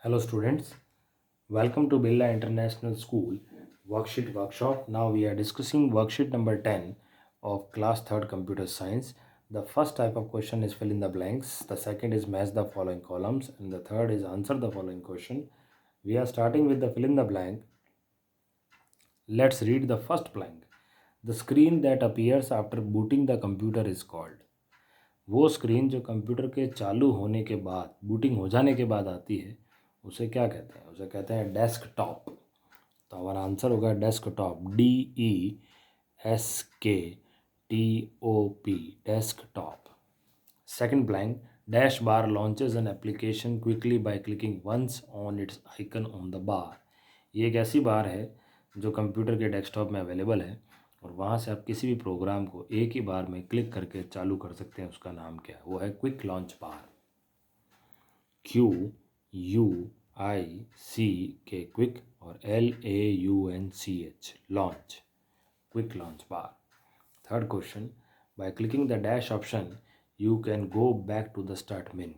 Hello students, welcome to Birla International School worksheet workshop. Now we are discussing worksheet number 10 of class 3rd computer science. The first type of question is fill in the blanks, the second is match the following columns, and the third is answer the following question. We are starting with the fill in the blank. Let's read the first blank. The screen that appears after booting the computer is called. वो screen जो computer के चालू होने के बाद booting हो जाने के बाद आती है उसे क्या कहते हैं? उसे कहते हैं डेस्कटॉप। तो हमारा आंसर होगा desktop, DESKTOP, desktop. Second blank, dash bar launches an application quickly by clicking once on its icon on the bar. ये एक ऐसी बार है जो कंप्यूटर के डेस्कटॉप में अवेलेबल है और वहाँ से आप किसी भी प्रोग्राम को एक ही बार में क्लिक करके चालू कर सकते हैं। उसका नाम क्या है? वो है quick launch bar. QUIC quick और LAUNCH launch, quick launch bar. Third question, by clicking the dash option you can go back to the start menu.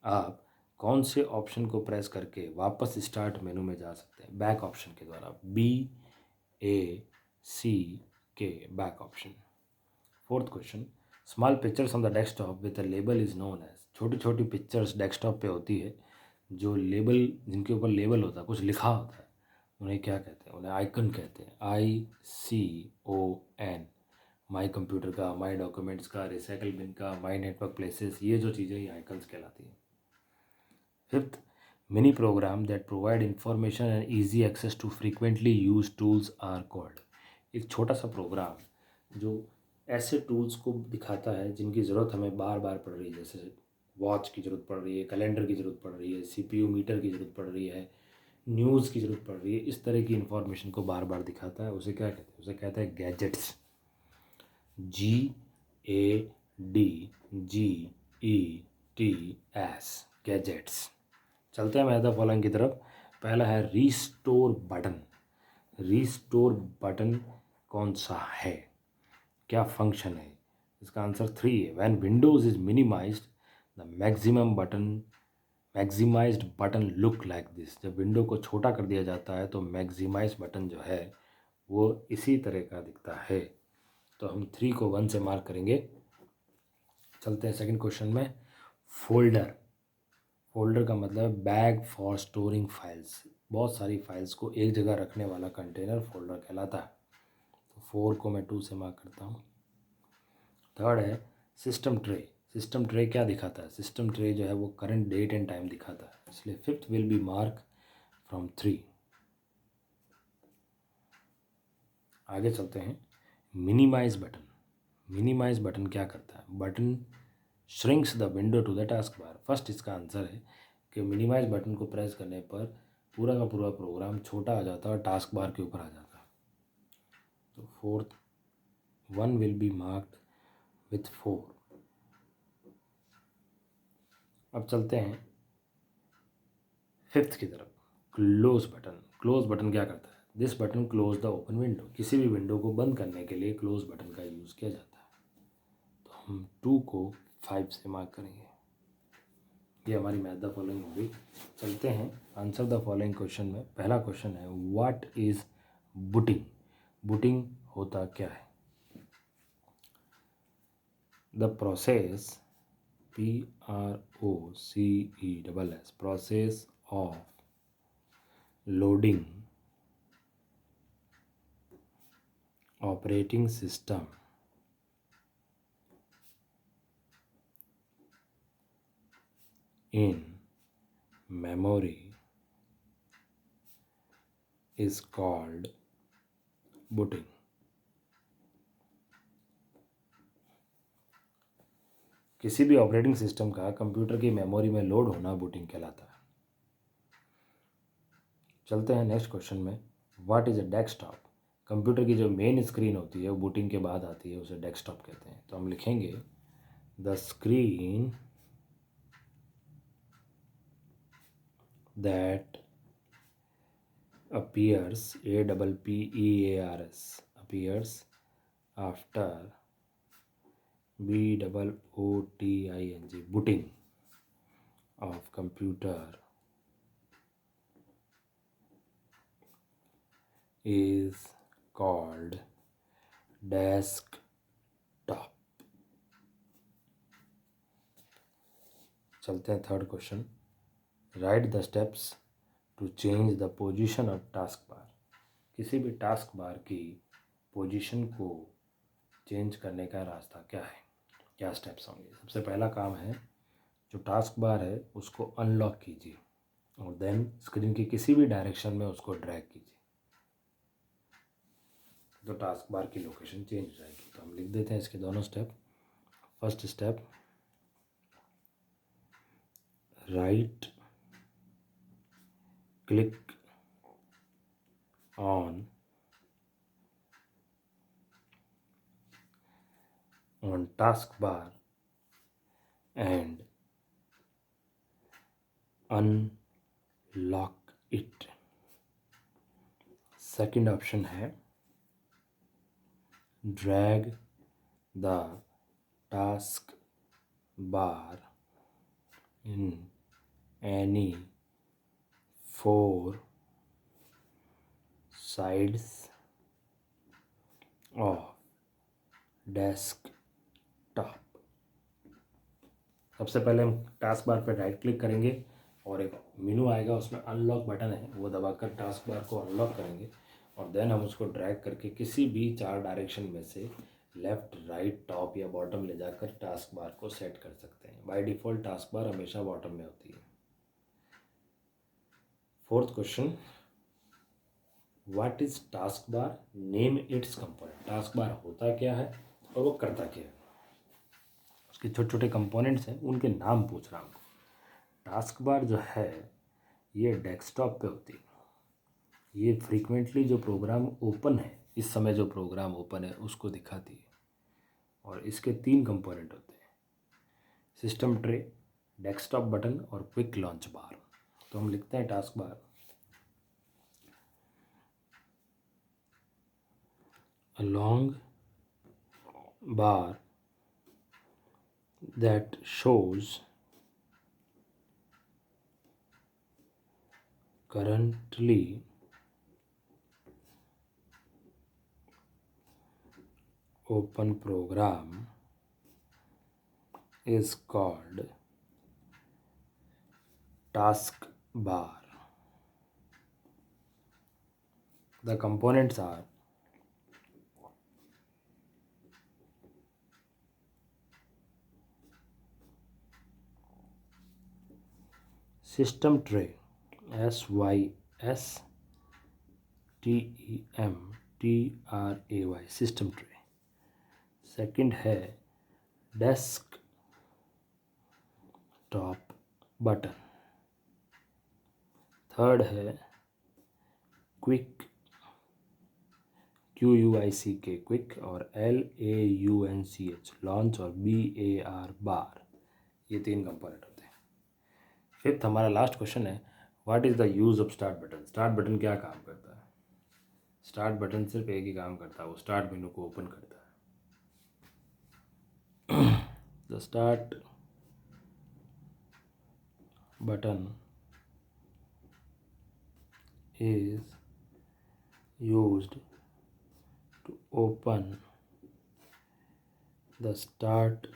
आप कौन से ऑप्शन को प्रेस करके वापस स्टार्ट मेनू में जा सकते हैं? बैक ऑप्शन के द्वारा, BACK, back option. Fourth question, small pictures on the desktop with a label is known as. छोटी छोटी पिक्चर्स डेस्कटॉप पे होती है जो लेबल, जिनके ऊपर लेबल होता है, कुछ लिखा होता है, उन्हें क्या कहते हैं? उन्हें आइकन कहते हैं, ICON। माई कंप्यूटर का, माई डॉक्यूमेंट्स का, रिसाइकल बिन का, माई नेटवर्क प्लेसेस, ये जो चीज़ें ये आइकन्स कहलाती हैं। Fifth, many program that provide information and easy access to frequently used tools are called। एक छोटा सा प्रोग्राम जो ऐसे टूल्स को दिखाता है जिनकी ज़रूरत हमें बार बार पड़ रही है, जैसे वॉच की ज़रूरत पड़ रही है, कैलेंडर की ज़रूरत पड़ रही है, CPU मीटर की ज़रूरत पड़ रही है, न्यूज़ की ज़रूरत पड़ रही है, इस तरह की इन्फॉर्मेशन को बार बार दिखाता है, उसे क्या कहते हैं? उसे कहते हैं गैजेट्स, GADGETS, गैजेट्स। चलते हैं मैथ फॉलोइंग की तरफ। पहला है रीस्टोर बटन। रीस्टोर बटन कौन सा है? क्या फंक्शन है? इसका आंसर 3 है। When Windows is minimised the maximised button look like this. जब विंडो को छोटा कर दिया जाता है तो मैक्सिमाइज बटन जो है वो इसी तरह का दिखता है। तो हम 3 को 1 से मार्क करेंगे। चलते हैं सेकंड क्वेश्चन में। फोल्डर, फोल्डर का मतलब बैग फॉर स्टोरिंग फाइल्स। बहुत सारी फाइल्स को एक जगह रखने वाला कंटेनर फोल्डर कहलाता है। तो 4 को मैं 2 से मार्क करता हूँ। थर्ड है सिस्टम ट्रे। सिस्टम ट्रे क्या दिखाता है? सिस्टम ट्रे जो है वो करंट डेट एंड टाइम दिखाता है, इसलिए fifth will be mark from 3। आगे चलते हैं। Minimise button. मिनिमाइज बटन क्या करता है? Button shrinks the window to the task bar. First इसका आंसर है कि मिनिमाइज बटन को प्रेस करने पर पूरा का पूरा प्रोग्राम छोटा आ जाता है और टास्क बार के ऊपर आ जाता है। तो fourth 1 will be marked with 4। अब चलते हैं फिफ्थ की तरफ। Close button. क्लोज बटन क्या करता है? This button close the open window. किसी भी विंडो को बंद करने के लिए क्लोज बटन का यूज़ किया जाता है। तो हम 2 को 5 से मार्क करेंगे। ये हमारी मैथ द फॉलोइंग हो गई। चलते हैं आंसर द फॉलोइंग क्वेश्चन में। पहला क्वेश्चन है व्हाट इज बूटिंग। बूटिंग होता क्या है? The process, PROCESS, process of loading operating system in memory is called booting। किसी भी ऑपरेटिंग सिस्टम का कंप्यूटर की मेमोरी में लोड होना बूटिंग कहलाता है। चलते हैं नेक्स्ट क्वेश्चन में। What is a desktop. Computer की जो मेन स्क्रीन होती है वो बूटिंग के बाद आती है, उसे डेस्कटॉप कहते हैं। तो हम लिखेंगे the screen that appears, APPEARS, appears after BOOTING, booting of computer is called desktop. चलते हैं third question. Write the steps to change the position of task bar. किसी भी टास्क बार की पोजीशन को चेंज करने का रास्ता क्या है, क्या स्टेप्स होंगे. सबसे पहला काम है, जो टास्क बार है उसको अनलॉक कीजिए और देन स्क्रीन के किसी भी डायरेक्शन में उसको ड्रैग कीजिए तो टास्क बार की लोकेशन चेंज हो जाएगी. तो हम लिख देते हैं इसके दोनों step. First step, right click on task bar and unlock it. Second option है, drag the task bar in any four sides of desktop. सबसे पहले हम टास्क बार पर राइट क्लिक करेंगे और एक मेनू आएगा, उसमें अनलॉक बटन है, वो दबाकर टास्क बार को अनलॉक करेंगे और देन हम उसको ड्रैग करके किसी भी 4 डायरेक्शन में से लेफ़्ट, राइट, टॉप या बॉटम ले जाकर टास्क बार को सेट कर सकते हैं. बाय डिफ़ॉल्ट टास्क बार हमेशा बॉटम में होती है. Fourth question, what is task bar, name it's component. Task bar होता क्या है और वो करता क्या है, उसके छोटे छोटे कंपोनेंट्स हैं, उनके नाम पूछ रहा हूँ. टास्क बार जो है ये डेस्कटॉप पे होती है. ये फ्रीक्वेंटली जो प्रोग्राम ओपन है, इस समय जो प्रोग्राम ओपन है उसको दिखाती है. और इसके 3 कंपोनेंट होते हैं, सिस्टम ट्रे, डेस्कटॉप बटन और क्विक लॉन्च बार. तो हम लिखते हैं task bar, a long bar that shows currently open program is called task bar. The components are system tray, SYSTEMTRAY, system tray. Second है डेस्क टॉप बटन. थर्ड है quick, QUICK quick और LAUNCH launch और BAR बार. ये 3 component होते हैं. Fifth हमारा last question है, what is the use of start button. Start button क्या काम करता है. स्टार्ट बटन सिर्फ एक ही काम करता है, वो स्टार्ट मेनू को ओपन करता है. The start button is used to open the start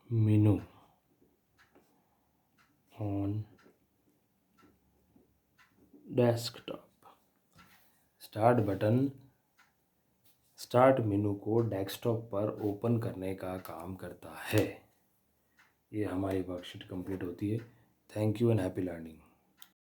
menu on desktop. Start button start menu को डेस्कटॉप पर ओपन करने का काम करता है. ये हमारी वर्कशीट कंप्लीट होती है. Thank you and happy learning.